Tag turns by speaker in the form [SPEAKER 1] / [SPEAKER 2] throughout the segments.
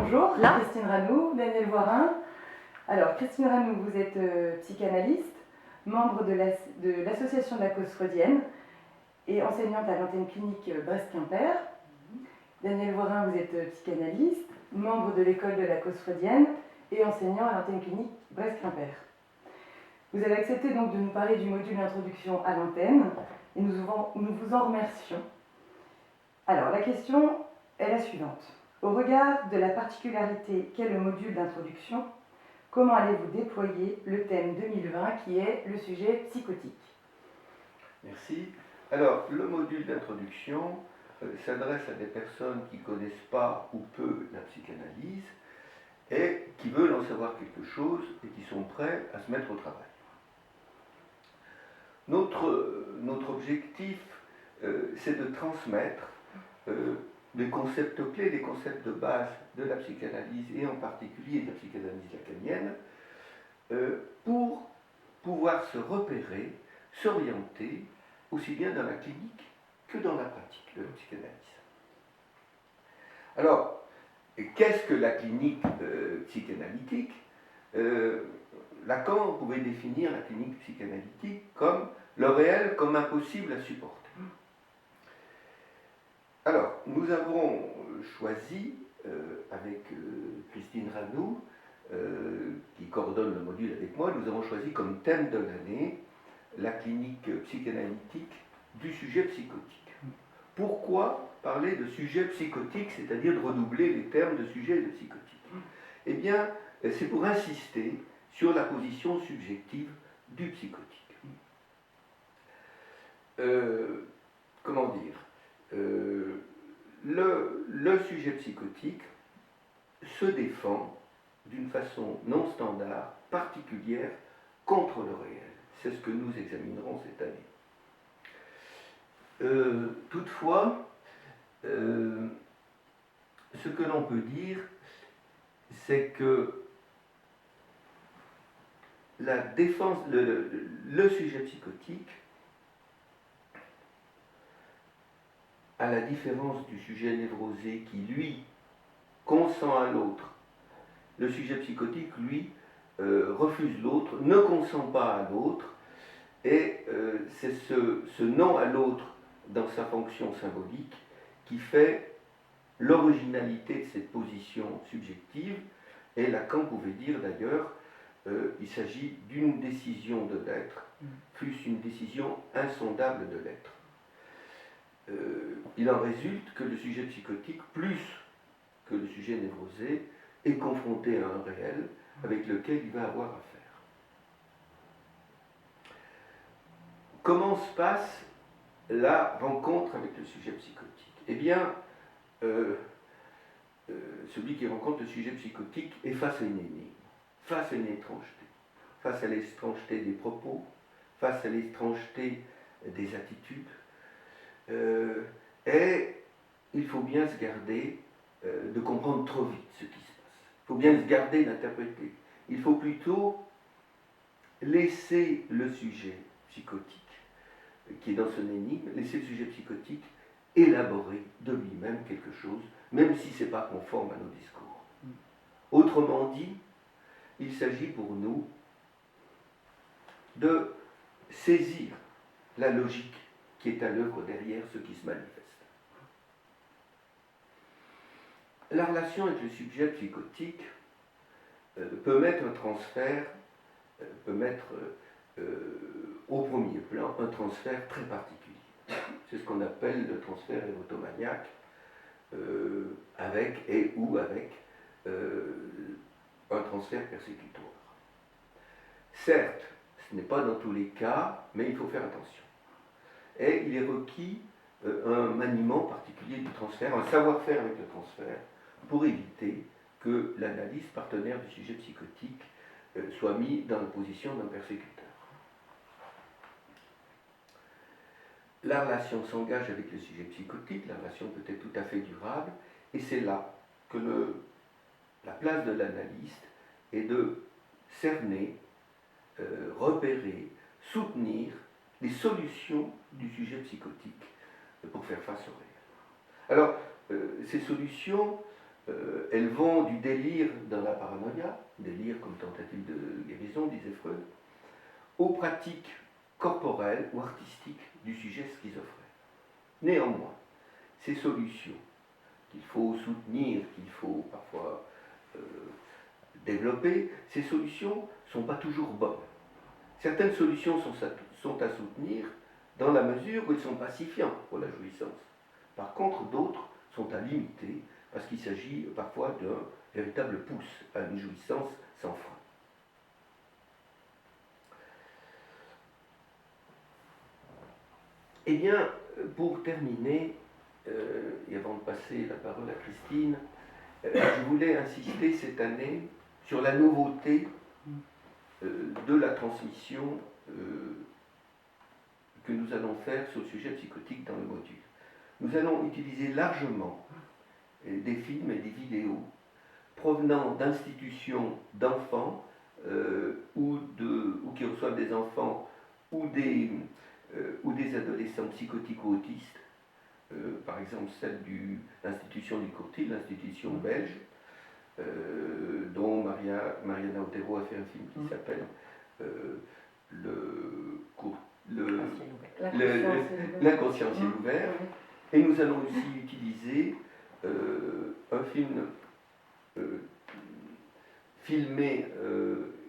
[SPEAKER 1] Bonjour,
[SPEAKER 2] Là.
[SPEAKER 1] Christine Ranou, Daniel Voirin. Alors, Christine Ranou, vous êtes psychanalyste, membre de l'association de la cause freudienne et enseignante à l'antenne clinique Brest-Quimper. Daniel Voirin, vous êtes psychanalyste, membre de l'école de la cause freudienne et enseignant à l'antenne clinique Brest-Quimper. Vous avez accepté donc de nous parler du module d'introduction à l'antenne et nous vous en remercions. Alors, la question est la suivante. Au regard de la particularité qu'est le module d'introduction, comment allez-vous déployer le thème 2020 qui est le sujet psychotique?
[SPEAKER 3] Merci. Alors, le module d'introduction s'adresse à des personnes qui ne connaissent pas ou peu la psychanalyse et qui veulent en savoir quelque chose et qui sont prêts à se mettre au travail. Notre objectif, c'est de transmettre les concepts clés, les concepts de base de la psychanalyse et en particulier de la psychanalyse lacanienne pour pouvoir se repérer, s'orienter aussi bien dans la clinique que dans la pratique de la psychanalyse. Alors, qu'est-ce que la clinique psychanalytique Lacan pouvait définir la clinique psychanalytique comme le réel comme impossible à supporter. Alors, nous avons choisi, avec Christine Ranou, qui coordonne le module avec moi, nous avons choisi comme thème de l'année la clinique psychanalytique du sujet psychotique. Pourquoi parler de sujet psychotique, c'est-à-dire de redoubler les termes de sujet et de psychotique? Eh bien, c'est pour insister sur la position subjective du psychotique. Comment dire le sujet psychotique se défend d'une façon non standard, particulière, contre le réel. C'est ce que nous examinerons cette année. Toutefois, ce que l'on peut dire, c'est que la défense, le sujet psychotique, à la différence du sujet névrosé qui, lui, consent à l'autre, le sujet psychotique, lui, refuse l'autre, ne consent pas à l'autre, et c'est ce non à l'autre dans sa fonction symbolique qui fait l'originalité de cette position subjective, et Lacan pouvait dire d'ailleurs il s'agit d'une décision de l'être, fût-ce une décision insondable de l'être. Il en résulte que le sujet psychotique, plus que le sujet névrosé, est confronté à un réel avec lequel il va avoir affaire. Comment se passe la rencontre avec le sujet psychotique? Eh bien, celui qui rencontre le sujet psychotique est face à une énigme, face à une étrangeté, face à l'étrangeté des propos, face à l'étrangeté des attitudes, et il faut bien se garder de comprendre trop vite ce qui se passe. Il faut bien se garder d'interpréter. Il faut plutôt laisser le sujet psychotique, qui est dans son énigme, laisser le sujet psychotique élaborer de lui-même quelque chose, même si ce n'est pas conforme à nos discours. Autrement dit, il s'agit pour nous de saisir la logique qui est à l'œuvre derrière ce qui se manifeste. La relation avec le sujet psychotique peut mettre un transfert, peut mettre au premier plan un transfert très particulier. C'est ce qu'on appelle le transfert érotomaniaque, avec et ou avec un transfert persécutoire. Certes, ce n'est pas dans tous les cas, mais il faut faire attention. Et il est requis un maniement particulier du transfert, un savoir-faire avec le transfert, pour éviter que l'analyste partenaire du sujet psychotique soit mis dans la position d'un persécuteur. La relation s'engage avec le sujet psychotique, la relation peut être tout à fait durable, et c'est là que la place de l'analyste est de cerner, repérer, soutenir les solutions du sujet psychotique pour faire face au réel. Alors, ces solutions, elles vont du délire dans la paranoïa, délire comme tentative de guérison, disait Freud, aux pratiques corporelles ou artistiques du sujet schizophrène. Néanmoins, ces solutions qu'il faut soutenir, qu'il faut parfois développer, ces solutions ne sont pas toujours bonnes. Certaines solutions sont à soutenir dans la mesure où elles sont pacifiantes pour la jouissance. Par contre, d'autres sont à limiter parce qu'il s'agit parfois d'un véritable pouce à une jouissance sans frein. Eh bien, pour terminer, et avant de passer la parole à Christine, je voulais insister cette année sur la nouveauté de la transmission que nous allons faire sur le sujet psychotique dans le module. Nous allons utiliser largement des films et des vidéos provenant d'institutions d'enfants ou qui reçoivent des enfants ou des adolescents psychotiques ou autistes, par exemple celle de l'institution du Courtil, l'institution belge, dont Mariana Otero a fait un film qui s'appelle L'inconscient ciel ouvert. Et nous allons aussi utiliser un film filmé,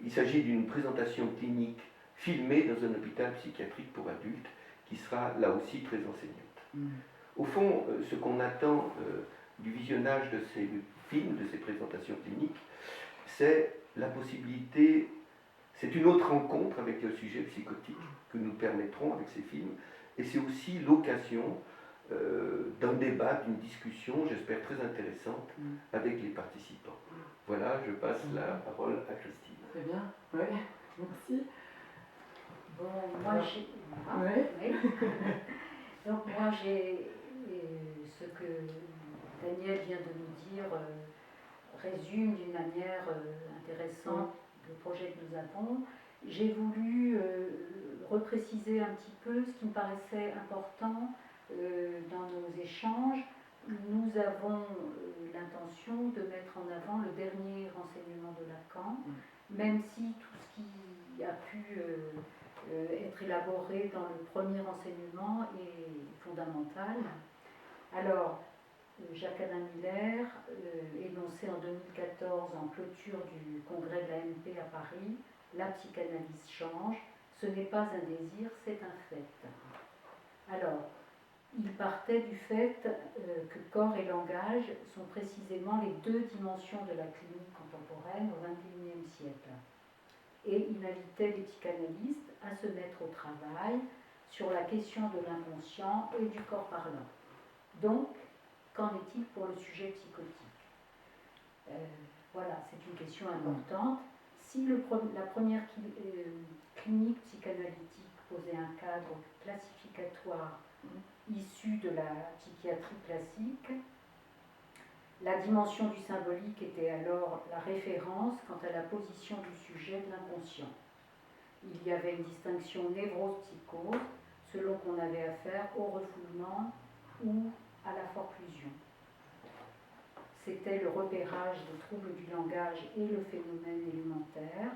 [SPEAKER 3] il s'agit d'une présentation clinique filmée dans un hôpital psychiatrique pour adultes qui sera là aussi très enseignante. Au fond, ce qu'on attend du visionnage de ces films, de ces présentations cliniques, c'est la possibilité, c'est une autre rencontre avec le sujet psychotique que nous permettrons avec ces films, et c'est aussi l'occasion d'un débat, d'une discussion, j'espère très intéressante, avec les participants. Voilà, je passe la parole à Christine.
[SPEAKER 1] Très bien, oui, merci.
[SPEAKER 2] Bon, moi j'ai...
[SPEAKER 1] Oui.
[SPEAKER 2] Donc moi j'ai... ce que Daniel vient de nous dire résume d'une manière intéressante le projet que nous avons. J'ai voulu repréciser un petit peu ce qui me paraissait important dans nos échanges. Nous avons l'intention de mettre en avant le dernier renseignement de Lacan, même si tout ce qui a pu être élaboré dans le premier renseignement est fondamental. Alors, Jacques-Alain Miller, énoncé en 2014 en clôture du congrès de l'AMP à Paris, la psychanalyse change, ce n'est pas un désir, c'est un fait. Alors, il partait du fait que corps et langage sont précisément les deux dimensions de la clinique contemporaine au XXIe siècle. Et il invitait les psychanalystes à se mettre au travail sur la question de l'inconscient et du corps parlant. Donc, qu'en est-il pour le sujet psychotique ? Voilà, c'est une question importante. Si la première clinique psychanalytique posait un cadre classificatoire issu de la psychiatrie classique, la dimension du symbolique était alors la référence quant à la position du sujet de l'inconscient. Il y avait une distinction névrose-psychose selon qu'on avait affaire au refoulement ou à la forclusion. C'était le repérage des troubles du langage et le phénomène élémentaire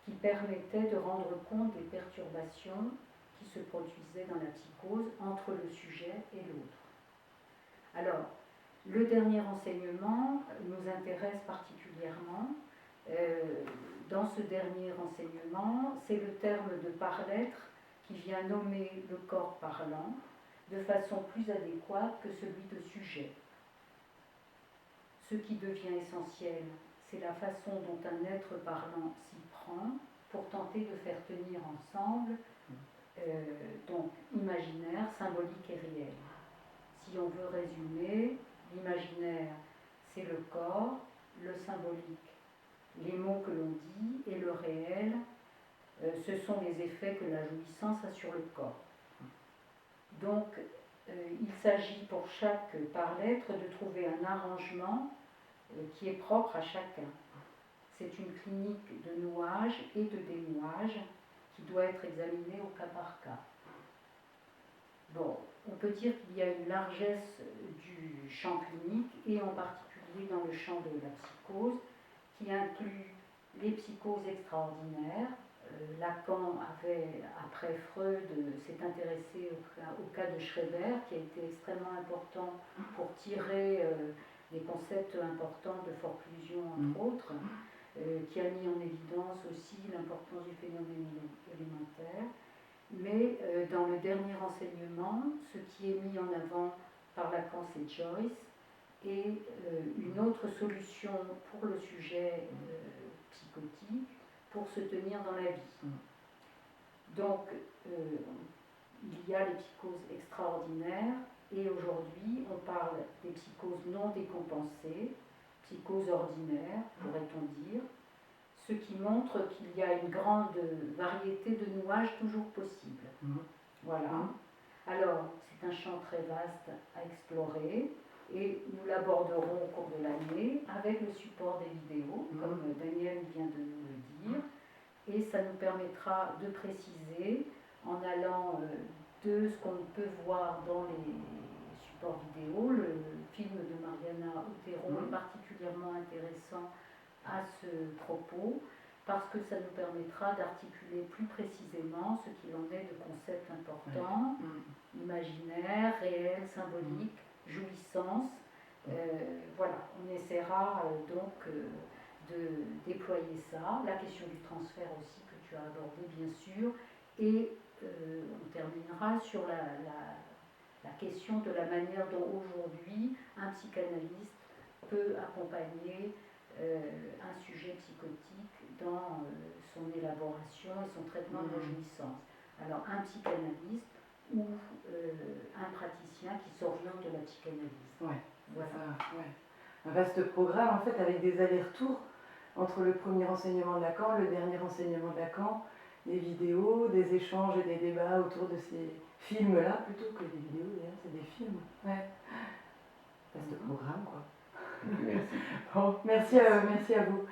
[SPEAKER 2] qui permettait de rendre compte des perturbations qui se produisaient dans la psychose entre le sujet et l'autre. Alors, le dernier enseignement nous intéresse particulièrement. Dans ce dernier enseignement, c'est le terme de par-l'être qui vient nommer le corps parlant de façon plus adéquate que celui de sujet. Ce qui devient essentiel, c'est la façon dont un être parlant s'y prend pour tenter de faire tenir ensemble donc imaginaire, symbolique et réel. Si on veut résumer, l'imaginaire, c'est le corps, le symbolique, les mots que l'on dit, et le réel, ce sont les effets que la jouissance a sur le corps. Donc, il s'agit pour chaque par-l'être de trouver un arrangement qui est propre à chacun. C'est une clinique de nouage et de dénouage qui doit être examinée au cas par cas. Bon, on peut dire qu'il y a une largesse du champ clinique et en particulier aujourd'hui dans le champ de la psychose, qui inclut les psychoses extraordinaires. Lacan avait, après Freud, s'est intéressé au cas de Schreber, qui a été extrêmement important pour tirer des concepts importants de forclusion, entre autres, qui a mis en évidence aussi l'importance du phénomène élémentaire. Mais dans le dernier enseignement, ce qui est mis en avant par Lacan, c'est Joyce, et une autre solution pour le sujet psychotique, pour se tenir dans la vie. Donc, il y a les psychoses extraordinaires, et aujourd'hui, on parle des psychoses non décompensées, psychoses ordinaires, pourrait-on dire, ce qui montre qu'il y a une grande variété de nouages toujours possibles. Voilà. Alors, c'est un champ très vaste à explorer, et nous l'aborderons au cours de l'année avec le support des vidéos, comme Daniel vient de nous le dire, et ça nous permettra de préciser, en allant de ce qu'on peut voir dans les supports vidéo. Le film de Mariana Otero est particulièrement intéressant à ce propos, parce que ça nous permettra d'articuler plus précisément ce qu'il en est de concepts importants, imaginaire, réel, symbolique, jouissance. Voilà, on essaiera donc de déployer ça. La question du transfert aussi que tu as abordé, bien sûr, et on terminera sur la question de la manière dont aujourd'hui un psychanalyste peut accompagner un sujet psychotique dans son élaboration et son traitement de la jouissance. Alors un psychanalyste ou un praticien qui s'oriente de la psychanalyse.
[SPEAKER 1] Ouais,
[SPEAKER 2] voilà.
[SPEAKER 1] Ça, ouais. Un vaste programme en fait avec des allers-retours entre le premier enseignement de Lacan, le dernier enseignement de Lacan, des vidéos, des échanges et des débats autour de ces films-là, plutôt que des vidéos d'ailleurs, c'est des films. Ouais. Vaste programme quoi.
[SPEAKER 3] Merci.
[SPEAKER 1] Bon, merci à vous.